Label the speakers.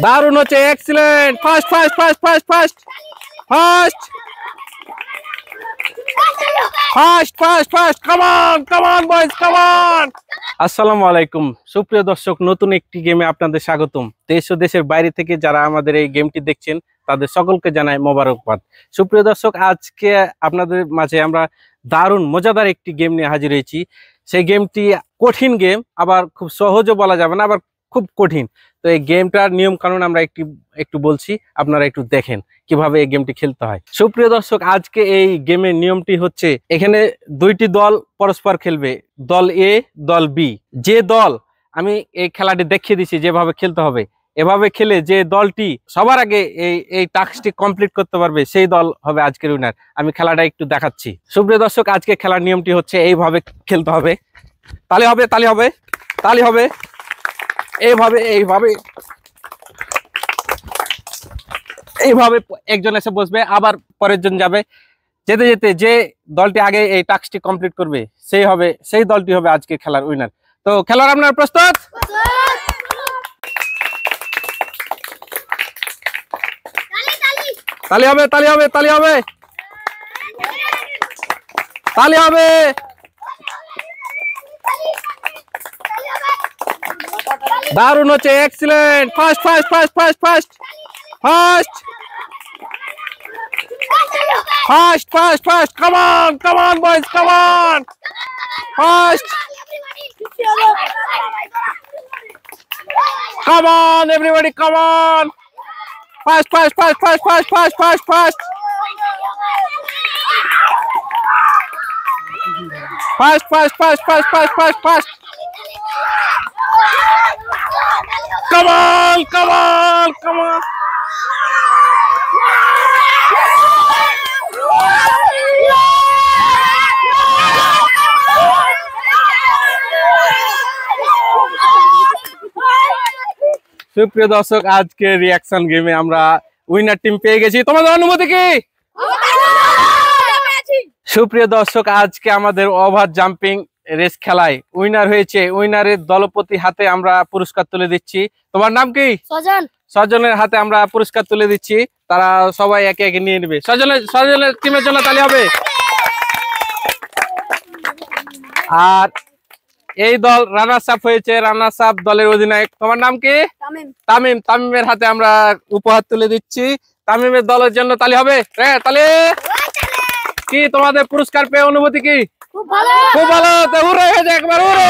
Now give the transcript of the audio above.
Speaker 1: দারুণ হচ্ছে, excellent, fast fast fast fast fast fast fast fast fast, come on come on boys, come on. আসসালামু আলাইকুম সুপ্রিয় দর্শক, নতুন একটি গেমে আপনাদের স্বাগতম। দেশ ও দেশের বাইরে থেকে যারা আমাদের এই গেমটি দেখছেন তাদের সকলকে জানাই মোবারকবাদ। সুপ্রিয় দর্শক, আজকে আপনাদের মাঝে আমরা দারুণ মজাদার একটি গেম নিয়ে হাজির হয়েছি। সেই গেমটি কঠিন গেম, আবার খুব সহজও বলা যাবে না, আবার খুব কঠিন। তো এই গেমটার নিয়ম কানুন আমরা একটু বলছি, আপনারা একটু দেখেন কিভাবে এই গেমটি খেলতে হয়। সুপ্রিয় দর্শক, আজকে এই গেমের নিয়মটি হচ্ছে, এখানে দুইটি দল পরস্পর খেলবে, দল এ দল বি। যে দল, আমি এই খেলাটি দেখিয়ে দিচ্ছি যেভাবে খেলতে হবে, এভাবে খেলে যে দলটি সবার আগে এই টাস্কটি কমপ্লিট করতে পারবে সেই দল হবে আজকের উইনার। আমি খেলাটা একটু দেখাচ্ছি। সুপ্রিয় দর্শক, আজকে খেলার নিয়মটি হচ্ছে এইভাবে খেলতে হবে। তালি হবে, তালি হবে, তালি হবে, এইভাবে এইভাবে এইভাবে একজন এসে বসবে, আবার পরের জন যাবে। যেতে যেতে যে দলটি আগে এই টাস্কটি কমপ্লিট করবে সেই দলটি হবে আজকে খেলার উইনার। তো খেলার আপনার প্রস্তুত? তালি হবে, তালি হবে, তালি হবে, তালি হবে। দারুণ হচ্ছে, excellent, fast fast fast fast fast fast fast fast fast, come on boys, come on, fast, come on everybody, come on, fast fast fast fast fast fast fast fast fast fast fast fast fast fast fast, come on, come on, come on. সুপ্রিয় দর্শক, আজকে reaction গেমে আমরা winner team পেয়ে গেছি। তোমাদের অনুমতি কি? সুপ্রিয় দর্শক, আজকে আমাদের ওভার জাম্পিং রেস খেলায় উইনার হয়েছে। উইনারের দলপতি হাতে আমরা পুরস্কার তুলে দিচ্ছি। তোমার নাম কি? সজন। সজনের হাতে আমরা পুরস্কার তুলে দিচ্ছি, তারা সবাই একে একে নিয়ে নেবে। সজনের টিমের জন্য তালি হবে। আর এই দল রানার্স আপ হয়েছে, রানার্স আপ দলের অধিনায়ক। তোমার নাম কি? তামিম। তামিমের হাতে আমরা উপহার তুলে দিচ্ছি। তামিমের দলের জন্য তালি হবে। তালি। কি তোমাদের পুরস্কার পেয়ে অনুভূতি কি? খুব ভালো। উড়ে হয়েছে একবার, উড়ে।